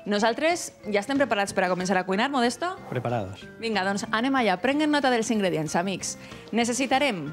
Nosaltres ja estem preparats per a començar a cuinar, Modesto? Preparados. Vinga, doncs anem allà. Prenguen nota dels ingredients, amics. Necessitarem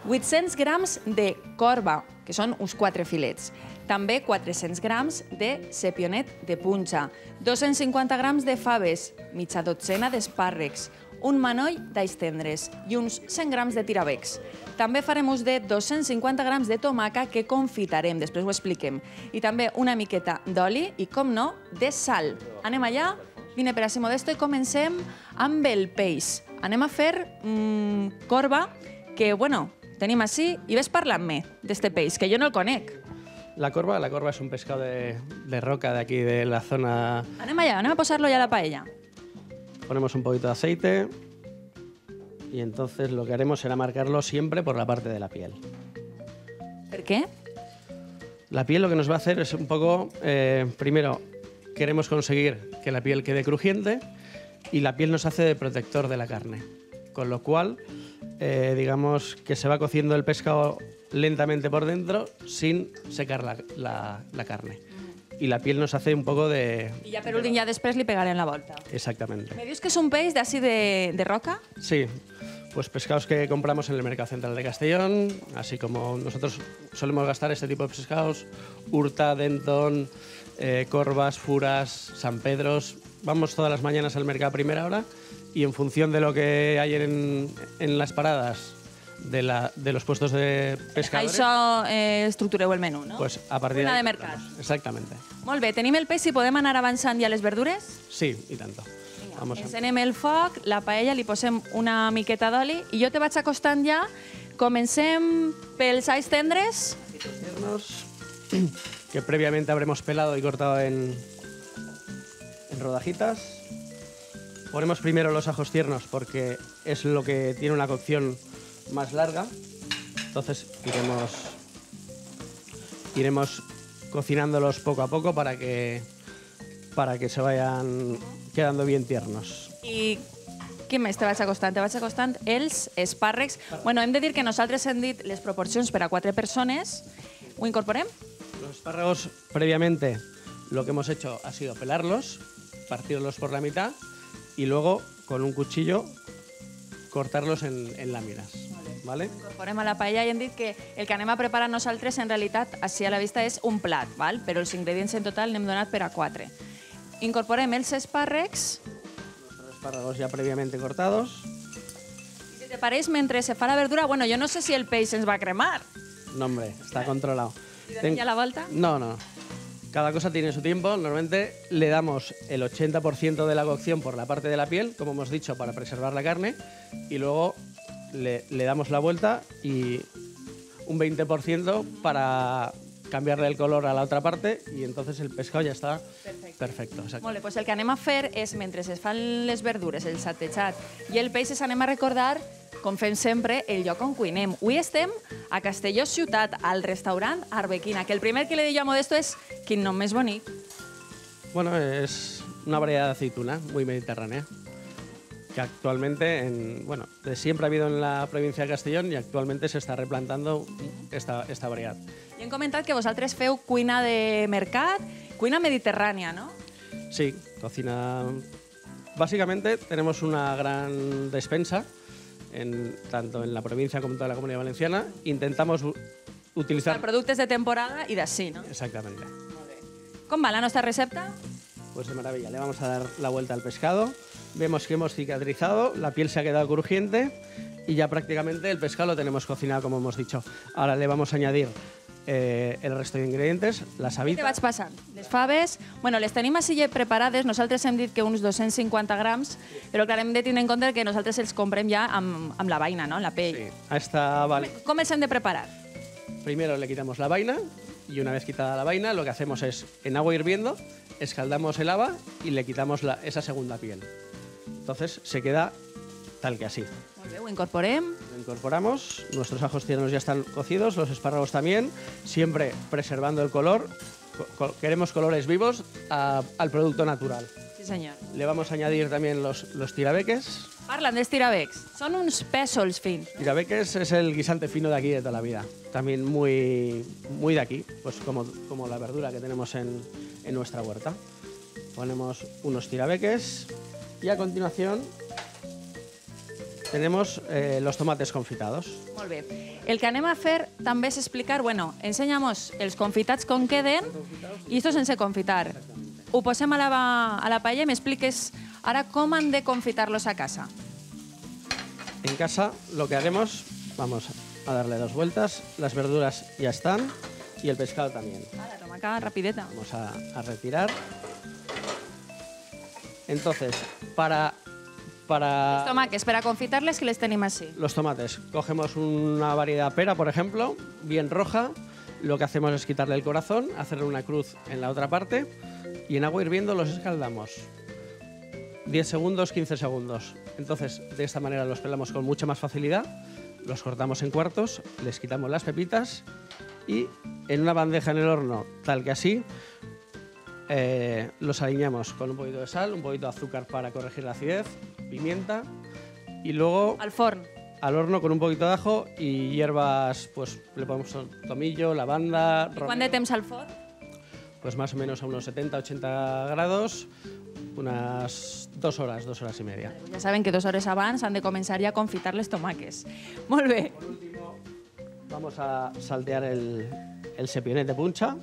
800 grams de corba, que són uns 4 filets. També 400 grams de sepionet de punxa, 250 grams de faves, mitja dotzena d'espàrrecs, un manoll d'alls tendres i uns 100 grams de tirabecs. També farem ús de 250 grams de tomaca que confitarem, després ho expliquem. I també una miqueta d'oli i, com no, de sal. Anem allà, vine per ací, Modesto, i comencem amb el peix. Anem a fer corba, que, bueno, tenim ací, i ves parlant-me d'este peix, que jo no el conec. La corva es un pescado de roca de aquí, de la zona. Anem allà, anem a posar-lo ja a la paella. Ponemos un poquito de aceite y entonces lo que haremos será marcarlo siempre por la parte de la piel. ¿Por qué? La piel lo que nos va a hacer es un poco, primero, queremos conseguir que la piel quede crujiente y la piel nos hace de protector de la carne. Con lo cual, digamos que se va cociendo el pescado lentamente por dentro sin secar la carne. Y la piel nos hace un poco de... I ja per últim, ja després li pegarem la volta. Exactamente. Me dius que és un peix d'ací de roca? Sí, pues pescados que compramos en el Mercado Central de Castellón, así como nosotros solemos gastar este tipo de pescados, urta, dentón, corvas, furas, San Pedros. Vamos todas las mañanas al mercado a primera hora y en función de lo que hay en las paradas de los puestos de pescadores... Això estructureu el menú, no? Pues a partir Cuina de de mercat. Exactamente. Molt bé, tenim el peix, si podem anar avançant ja les verdures? Sí, y tanto. Vamos a... Encenem el foc, la paella, li posem una miqueta d'oli i jo te vaig acostant ja. Comencem pels alls tendres. Que previamente habremos pelado y cortado en rodajitas. Ponemos primero los ajos tiernos porque es lo que tiene una cocción más larga. Entonces iremos cocinándolos poco a poco para que se vayan quedando bien tiernos. I què més te vaig acostant? Te vaig acostant els espàrrecs. Bueno, hem de dir que nosaltres hem dit les proporcions per a 4 persones. Ho incorporem? Los espárragos, previamente, lo que hemos hecho ha sido pelarlos, partirlos por la mitad y luego, con un cuchillo, cortarlos en láminas. ¿Vale? Incorporem a la paella i hem dit que el que anem a preparar nosaltres en realitat així a la vista és un plat, val? Però els ingredients en total n'hem donat per a 4. Incorporem els espàrrecs. Los espárragos ya previamente cortados. I si te pareix, mentre se fa la verdura, bueno, jo no sé si el peix ens va cremar. No, hombre, está controlado. ¿Y donem ya la vuelta? No. Cada cosa tiene su tiempo. Normalmente le damos el 80% de la cocción por la parte de la piel, como hemos dicho, para preservar la carne, y luego le damos la vuelta y un 20% para cambiarle el color a la otra parte y entonces el pescado ya está perfecto. Molt bé, doncs el que anem a fer és, mentre es fan les verdures, el saltejat i el peix, anem a recordar, com fem sempre, el lloc on cuinem. Avui estem a Castelló Ciutat, al restaurant Arbequina, que el primer que le dic a Modesto és quin nom més bonic. Bueno, es una variedad de aceituna muy mediterránea, que actualmente, de siempre ha habido en la provincia de Castellón y actualmente se está replantando esta variedad. I hem comentat que vosaltres feu cuina de mercat, cuina mediterrània, ¿no? Sí, cocina... Básicamente tenemos una gran despensa, tanto en la provincia como en toda la Comunidad Valenciana. Intentamos utilizar... Productes de temporada i d'ací, ¿no? Exactamente. Molt bé. Com va la nostra recepta? Pues de maravilla. Le vamos a dar la vuelta al pescado. Vemos que hemos cicatrizado, la piel se ha quedado crujiente y ya prácticamente el pescado lo tenemos cocinado, como hemos dicho. Ahora le vamos a añadir el resto de ingredientes, las habitas. Què vaig passant? Les faves, bueno, les tenim així preparades, nosaltres hem dit que uns 250 grams, però clar, hem de tenir en compte que nosaltres els comprem ja amb la vaina, no? La pell. Sí, vale. Com els hem de preparar? Primero le quitamos la vaina y una vez quitada la vaina lo que hacemos es, en agua hirviendo, escaldamos el haba y le quitamos esa segunda piel. Entonces se queda tal que así. Molt bé, ho incorporem. Lo incorporamos, nuestros ajos tiernos ya están cocidos, los espárragos también, siempre preservando el color. Queremos colores vivos al producto natural. Sí, senyor. Le vamos a añadir también los tirabeques. Parlen dels tirabecs. Són uns pèsols fins. Tirabeques es el guisante fino de aquí de toda la vida. También muy de aquí, pues como la verdura que tenemos en nuestra huerta. Ponemos unos tirabeques y a continuación tenemos los tomates confitados. Molt bé. El que anem a fer també és explicar, bueno, ensenya'm els confitats com queden i esto sense confitar. Ho posem a la paella i m'expliques ara com han de confitar-los a casa. En casa lo que haremos, vamos a darle 2 vueltas, las verduras ya están y el pescado también. Ah, la tomaca rapideta. Vamos a retirar. Entonces, para Els tomàquets, per a confitar-les, que les tenim així. los tomates, cogemos una variedad pera, por ejemplo, bien roja. Lo que hacemos es quitarle el corazón, hacerle una cruz en la otra parte y en agua hirviendo los escaldamos. 10 segundos, 15 segundos. Entonces, de esta manera los pelamos con mucha más facilidad, los cortamos en cuartos, les quitamos las pepitas y en una bandeja en el horno, tal que así, los aliñamos con un poquito de sal, un poquito de azúcar para corregir la acidez, pimienta y luego Al forn. al horno con un poquito de ajo y hierbas, pues le ponemos tomillo, lavanda, Quant de romero, temps al forn? pues más o menos a unos 70-80 grados, unas 2 horas, 2 horas y media. Ja saben que 2 hores abans han de començar ja a confitar les tomaques. Molt bé. Vamos a saltear el sepionet de punxa.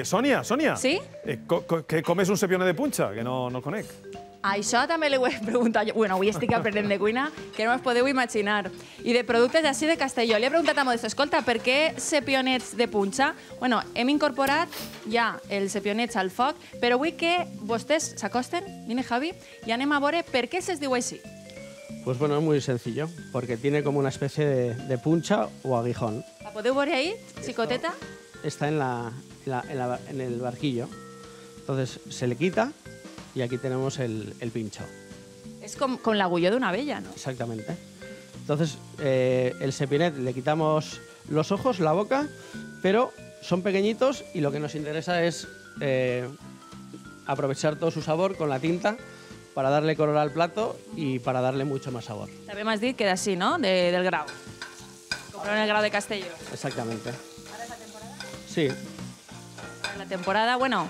Sònia, Sí? com és un sepionet de punxa? Que no el conec. Això també li ho he preguntat jo. Bueno, avui estic aprenent de cuina, que no us podeu imaginar. I de productes d'ací de Castelló. Li he preguntat a Modesto, escolta, per què sepionets de punxa? Bueno, hem incorporat ja els sepionets al foc, però vull que vostès s'acosten, vine Javi, i anem a veure per què se'ls diu així. Pues bueno, es muy sencillo, porque tiene como una especie de puncha o aguijón. La podeu veure ahí, xicoteta? Está en el barquillo. Entonces se le quita y aquí tenemos el pincho. És com l'agulló d'una abella, no? Exactamente. Entonces el sepionet le quitamos los ojos, la boca, pero son pequeñitos y lo que nos interesa es aprovechar todo su sabor con la tinta para darle color al plato y para darle mucho más sabor. També m'has dit que d'ací, no? Del Grau. Compraron el Grau de Castelló. Exactamente. Sí. La temporada, bueno,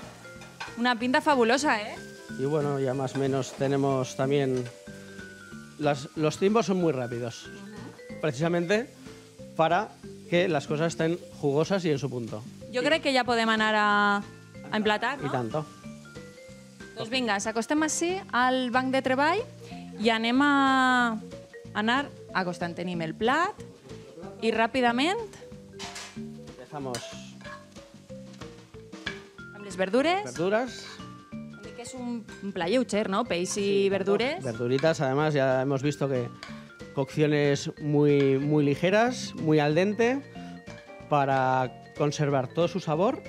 una pinta fabulosa, ¿eh? Y bueno, ya más o menos tenemos también... Los tiempos son muy rápidos, precisamente para que las cosas estén jugosas y en su punto. Jo crec que ja podem anar a emplatar, Y no? tanto. Doncs vinga, s'acostem així al banc de treball i anem a anar acostant. Tenim el plat i ràpidament, Dejamos amb les verdures, verduras. hem dit que és un plat lleuger, no? Peix i verdures. Verduritas, además, ya hemos visto que cocciones muy, muy ligeras, muy al dente, para conservar todo su sabor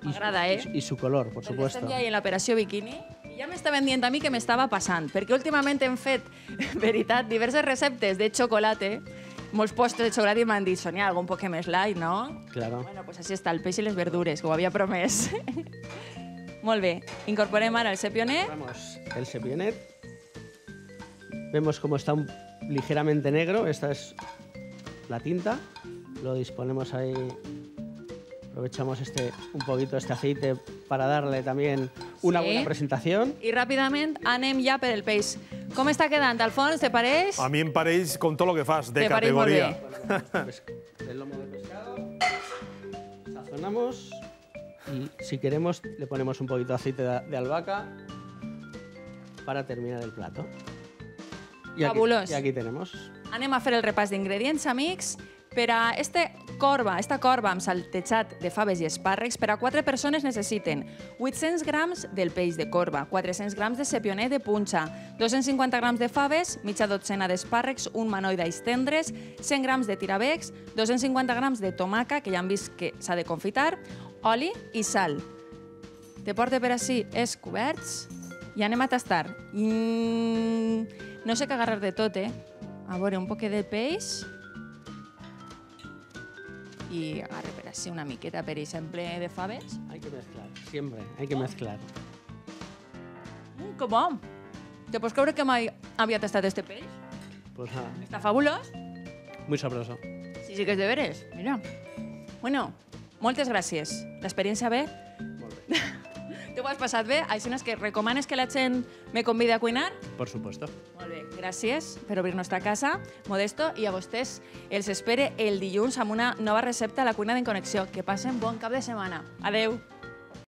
M'agrada, eh? y su color, por Perquè supuesto. estem ja en l'operació Bikini i ja m'estaven dient a mi que m'estava passant, perquè últimament hem fet, veritat, diverses receptes de xocolate, molts postres de xocolate i m'han dit, Sonia, algo un poc més light, no? Claro. Bueno, pues així està, el peix i les verdures, que ho havia promès. Molt bé, incorporem ara el sepionet. Vamos, el sepionet. Vemos cómo está ligeramente negro. Esta es la tinta. Lo disponemos ahí. Aprovechamos un poquito este aceite para darle también una Sí. buena presentación. I ràpidament anem ja per el peix. Com està quedant, Alfons, te pareix? A mi em pareix com tot el que fas, de Te pareix molt categoria. El lomo de pescado. Sazonamos. Y si queremos, le ponemos un poquito de aceite de albahaca para terminar el plato. Fabulós. Y aquí tenemos. Anem a fer el repàs d'ingredients, amics. Per a esta corba amb saltejat de faves i espàrrecs, per a 4 persones necessiten 800 grams del peix de corba, 400 grams de sepionet de punxa, 250 grams de faves, mitja dotzena d'espàrrecs, un manoll d'alls tendres, 100 grams de tirabecs, 250 grams de tomaca, que ja han vist que s'ha de confitar, oli i sal. Te porte per així els coberts i anem a tastar. No sé què agarrar de tot, eh? A veure, un poquet de peix i agarre per així una miqueta, per exemple, de faves. Hay que mezclar, siempre hay que mezclar. Que bo! Te pots creure que mai havia tastat este peix? Pues nada, Està fabulós. muy sabroso. Sí, sí que és de veres. Mira. Bueno, moltes gràcies. L'experiència bé? Molt bé. Te Tu ho has passat bé? Així és que recomanes que la gent me convidi a cuinar? Por supuesto. Molt bé, gràcies per obrir nostra casa, Modesto, i a vostès els espere el dilluns amb una nova recepta a la cuina d'en Connexió. Que passen bon cap de setmana. Adeu!